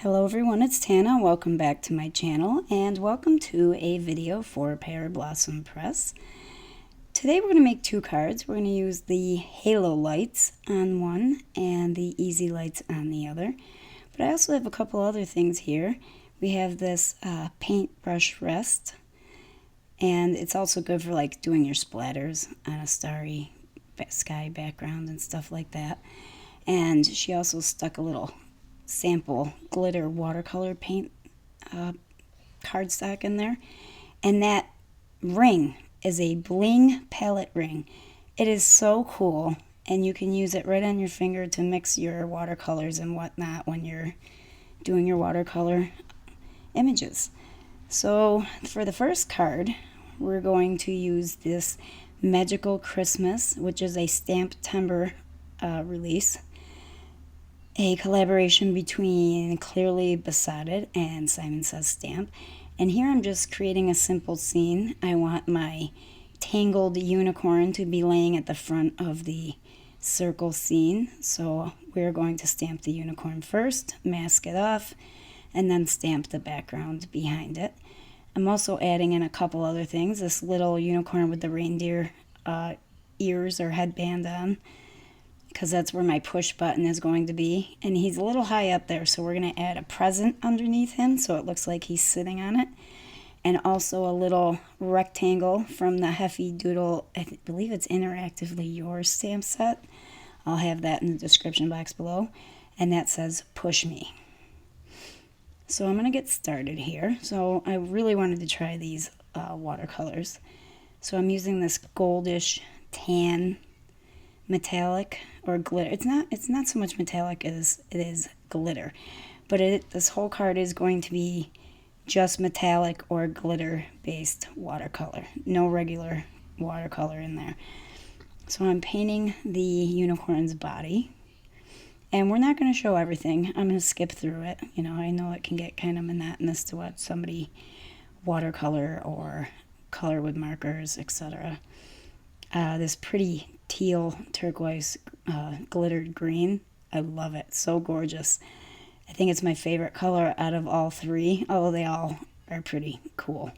Hello everyone, it's Tana. Welcome back to my channel and welcome to a video for Pear Blossom Press. Today we're going to make two cards. We're going to use the Halo Lights on one and the Easy Lights on the other. But I also have a couple other things here. We have this paintbrush rest, and it's also good for like doing your splatters on a starry sky background and stuff like that. And she also stuck a little sample glitter watercolor paint cardstock in there. And that ring is a Bling palette ring. It is so cool, and you can use it right on your finger to mix your watercolors and whatnot when you're doing your watercolor images. So for the first card, we're going to use this Magical Christmas, which is a Stamptember release. A collaboration between Clearly Besotted and Simon Says Stamp. And here I'm just creating a simple scene. I want my tangled unicorn to be laying at the front of the circle scene. So we're going to stamp the unicorn first, mask it off, and then stamp the background behind it. I'm also adding in a couple other things. This little unicorn with the reindeer ears or headband on, because that's where my push button is going to be. And he's a little high up there, so we're going to add a present underneath him so it looks like he's sitting on it. And also a little rectangle from the Hefty Doodle, I believe it's Interactively Yours stamp set. I'll have that in the description box below. And that says, Push Me. So I'm going to get started here. So I really wanted to try these watercolors. So I'm using this goldish tan metallic or glitter. It's not so much metallic as it is glitter, but this whole card is going to be just metallic or glitter based watercolor, no regular watercolor in there. So I'm painting the unicorn's body, and we're not going to show everything. I'm going to skip through it. You know, I know it can get kind of monotonous to watch somebody watercolor or color with markers, etc. This pretty teal turquoise glittered green. I love it. So gorgeous. I think it's my favorite color out of all three, although they all are pretty cool.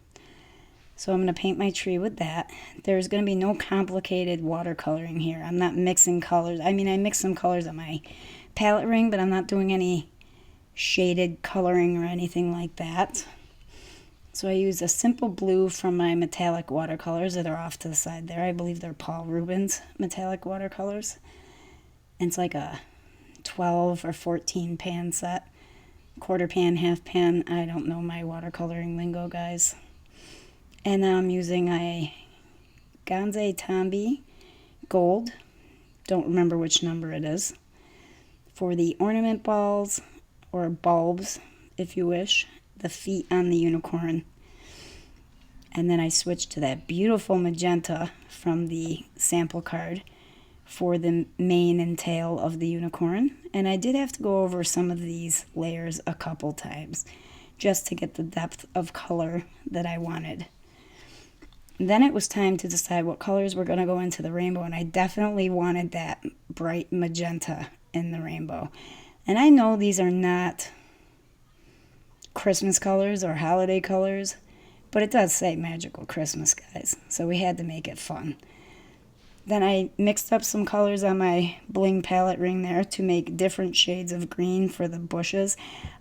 So I'm going to paint my tree with that. There's going to be no complicated watercoloring here. I'm not mixing colors. I mean, I mix some colors on my palette ring, but I'm not doing any shaded coloring or anything like that. So I use a simple blue from my metallic watercolors that are off to the side there. I believe they're Paul Rubens metallic watercolors. And it's like a 12 or 14 pan set. Quarter pan, half pan. I don't know my watercoloring lingo, guys. And now I'm using a Gonze Tombi gold. Don't remember which number it is. For the ornament balls, or bulbs, if you wish. The feet on the unicorn. And then I switched to that beautiful magenta from the sample card for the mane and tail of the unicorn. And I did have to go over some of these layers a couple times just to get the depth of color that I wanted. And then it was time to decide what colors were going to go into the rainbow, and I definitely wanted that bright magenta in the rainbow. And I know these are not Christmas colors or holiday colors, but it does say Magical Christmas, guys, so we had to make it fun. Then I mixed up some colors on my Bling palette ring there to make different shades of green for the bushes.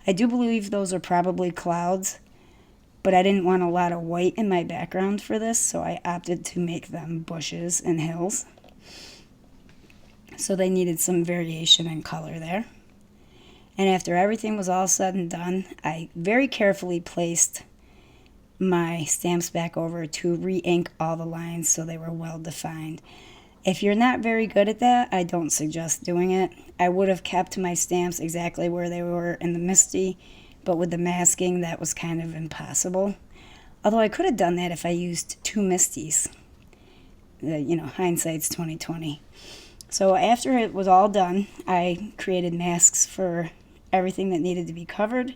I do believe those are probably clouds, but I didn't want a lot of white in my background for this, so I opted to make them bushes and hills. So they needed some variation in color there. And after everything was all said and done, I very carefully placed my stamps back over to re-ink all the lines so they were well defined. If you're not very good at that, I don't suggest doing it. I would have kept my stamps exactly where they were in the Misty, but with the masking, that was kind of impossible. Although I could have done that if I used two Misties. You know, hindsight's 20/20. So after it was all done, I created masks for everything that needed to be covered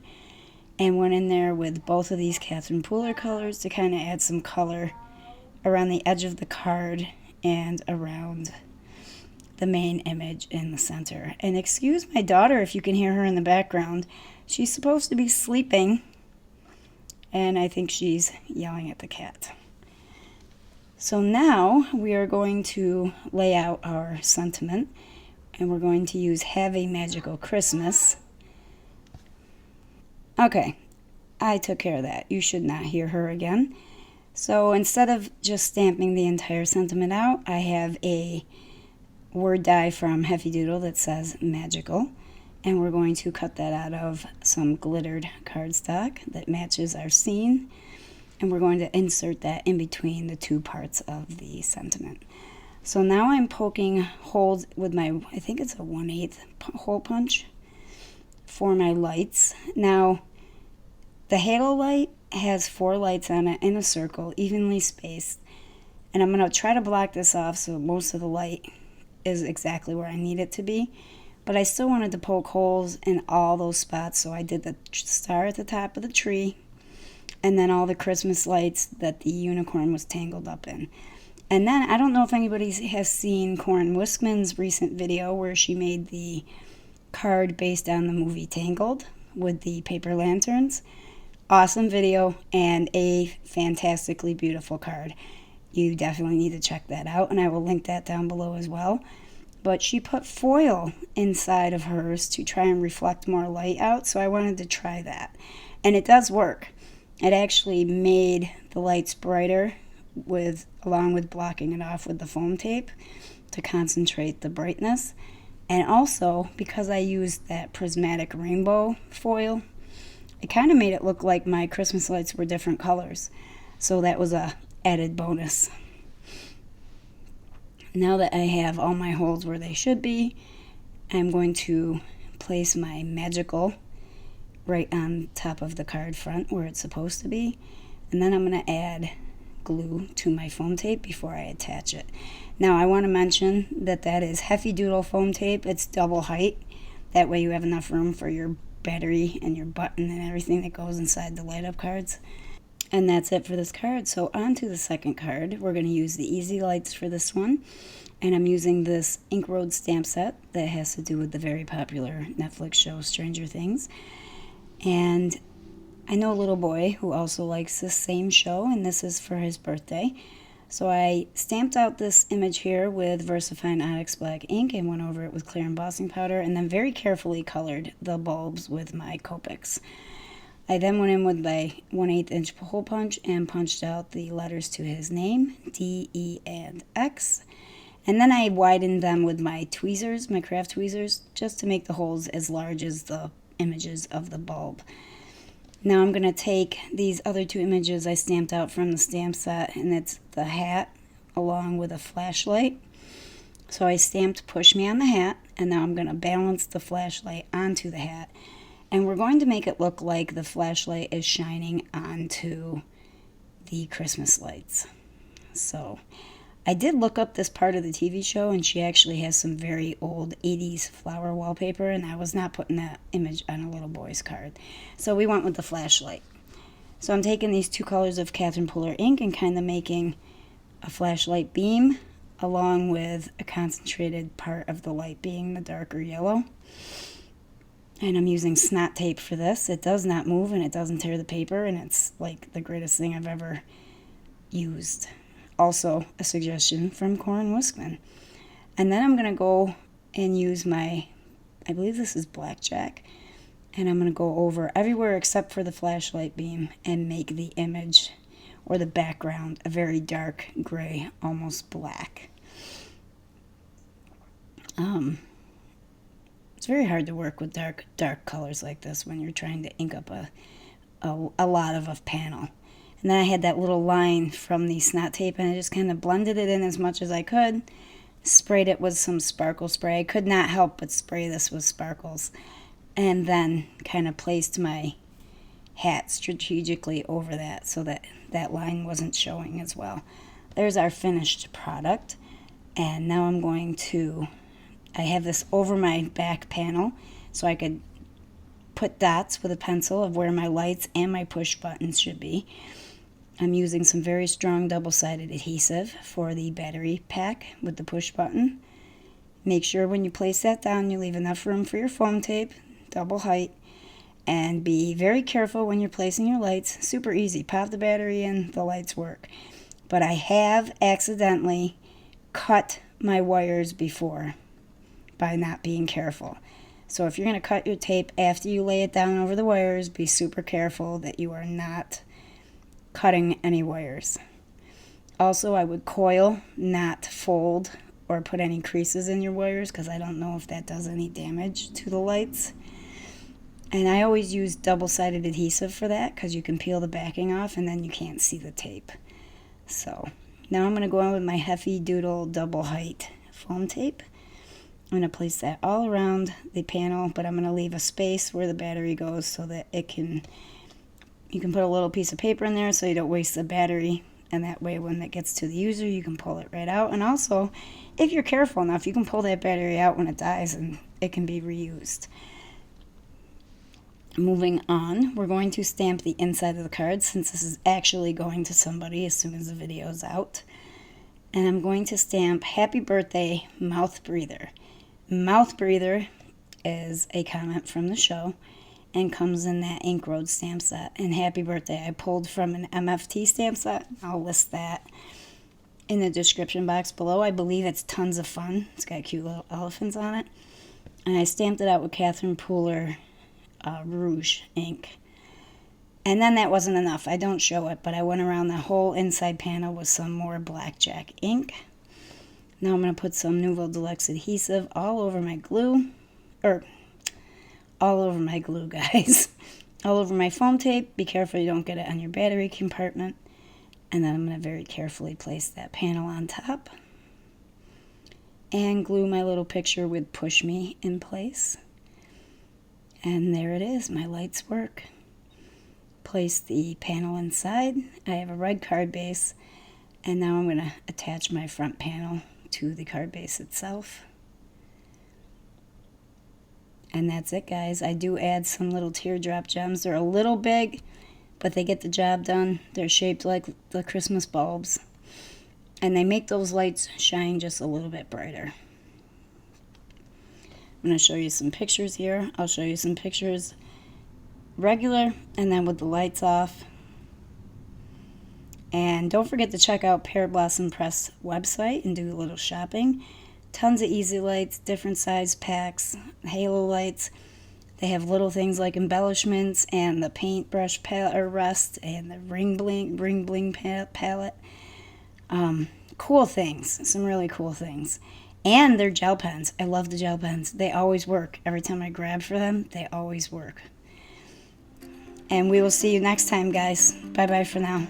and went in there with both of these Catherine Pooler colors to kind of add some color around the edge of the card and around the main image in the center. And excuse my daughter if you can hear her in the background. She's supposed to be sleeping, and I think she's yelling at the cat. So now we are going to lay out our sentiment, and we're going to use Have a Magical Christmas. Okay, I took care of that. You should not hear her again. So instead of just stamping the entire sentiment out, I have a word die from Hefty Doodle that says magical, and we're going to cut that out of some glittered cardstock that matches our scene, and we're going to insert that in between the two parts of the sentiment. So now I'm poking holes with my, I think it's a 1/8 hole punch for my lights. Now, the halo light has 4 lights on it in a circle, evenly spaced, and I'm going to try to block this off so most of the light is exactly where I need it to be. But I still wanted to poke holes in all those spots, so I did the star at the top of the tree, and then all the Christmas lights that the unicorn was tangled up in. And then, I don't know if anybody has seen Corin Wiskman's recent video where she made the card based on the movie Tangled with the paper lanterns. Awesome video and a fantastically beautiful card. You definitely need to check that out, and I will link that down below as well. But she put foil inside of hers to try and reflect more light out, so I wanted to try that. And it does work. It actually made the lights brighter along with blocking it off with the foam tape to concentrate the brightness. And also, because I used that prismatic rainbow foil, it kind of made it look like my Christmas lights were different colors. So that was a added bonus. Now that I have all my holes where they should be, I'm going to place my magical right on top of the card front where it's supposed to be. And then I'm going to add glue to my foam tape before I attach it. Now I want to mention that that is Hefty Doodle foam tape. It's double height. That way you have enough room for your battery and your button and everything that goes inside the light up cards. And that's it for this card. So on to the second card. We're going to use the Easy Lights for this one. And I'm using this Ink Road stamp set that has to do with the very popular Netflix show Stranger Things. And I know a little boy who also likes this same show, and this is for his birthday. So I stamped out this image here with VersaFine Onyx Black ink and went over it with clear embossing powder, and then very carefully colored the bulbs with my Copics. I then went in with my 1/8 inch hole punch and punched out the letters to his name, D, E, and X. And then I widened them with my tweezers, my craft tweezers, just to make the holes as large as the images of the bulb. Now I'm going to take these other 2 images I stamped out from the stamp set, and it's the hat along with a flashlight. So I stamped Push Me on the hat, and now I'm going to balance the flashlight onto the hat. And we're going to make it look like the flashlight is shining onto the Christmas lights. So I did look up this part of the TV show, and she actually has some very old 80s flower wallpaper, and I was not putting that image on a little boy's card. So we went with the flashlight. So I'm taking these 2 colors of Catherine Puller ink and kind of making a flashlight beam along with a concentrated part of the light being the darker yellow. And I'm using snot tape for this. It does not move and it doesn't tear the paper, and it's like the greatest thing I've ever used. Also a suggestion from Corin Wiskman. And then I'm going to go and use my, I believe this is Blackjack, and I'm going to go over everywhere except for the flashlight beam and make the image or the background a very dark gray, almost black. It's very hard to work with dark colors like this when you're trying to ink up a lot of a panel. And then I had that little line from the snot tape, and I just kind of blended it in as much as I could, sprayed it with some sparkle spray. I could not help but spray this with sparkles, and then kind of placed my hat strategically over that so that that line wasn't showing as well. There's our finished product, and now I'm going to, I have this over my back panel so I could put dots with a pencil of where my lights and my push buttons should be. I'm using some very strong double-sided adhesive for the battery pack with the push button. Make sure when you place that down you leave enough room for your foam tape, double height, And be very careful when you're placing your lights. Super easy. Pop the battery in, the lights work. But I have accidentally cut my wires before by not being careful. So if you're going to cut your tape after you lay it down over the wires, be super careful that you are not cutting any wires. Also, I would coil, not fold or put any creases in your wires, because I don't know if that does any damage to the lights. And I always use double-sided adhesive for that, because you can peel the backing off and then you can't see the tape. So now I'm going to go on with my Heavy Doodle double height foam tape. I'm going to place that all around the panel, but I'm going to leave a space where the battery goes so that you can put a little piece of paper in there so you don't waste the battery, and that way when it gets to the user you can pull it right out. And also, if you're careful enough, you can pull that battery out when it dies and it can be reused. Moving on, we're going to stamp the inside of the card, since this is actually going to somebody as soon as the video is out. And I'm going to stamp Happy Birthday Mouth Breather. Mouth Breather is a comment from the show and comes in that Ink Road stamp set. And Happy Birthday I pulled from an MFT stamp set. I'll list that in the description box below. I believe it's tons of fun. It's got cute little elephants on it. And I stamped it out with Catherine Pooler Rouge ink. And then that wasn't enough. I don't show it, but I went around the whole inside panel with some more blackjack ink. Now I'm going to put some Nouveau Deluxe adhesive all over my glue, guys. All over my foam tape. Be careful you don't get it on your battery compartment. And then I'm going to very carefully place that panel on top. And glue my little picture with Push Me in place. And there it is, my lights work. Place the panel inside. I have a red card base. And now I'm going to attach my front panel to the card base itself. And that's it, guys. I do add some little teardrop gems. They're a little big, but they get the job done. They're shaped like the Christmas bulbs. And they make those lights shine just a little bit brighter. I'm going to show you some pictures here. I'll show you some pictures regular and then with the lights off. And don't forget to check out Pear Blossom Press website and do a little shopping. Tons of easy lights, different size packs, halo lights. They have little things like embellishments and the paintbrush palette or rest and the ring bling palette. Cool things, some really cool things. And they're gel pens. I love the gel pens. They always work. Every time I grab for them, they always work. And we will see you next time, guys. Bye-bye for now.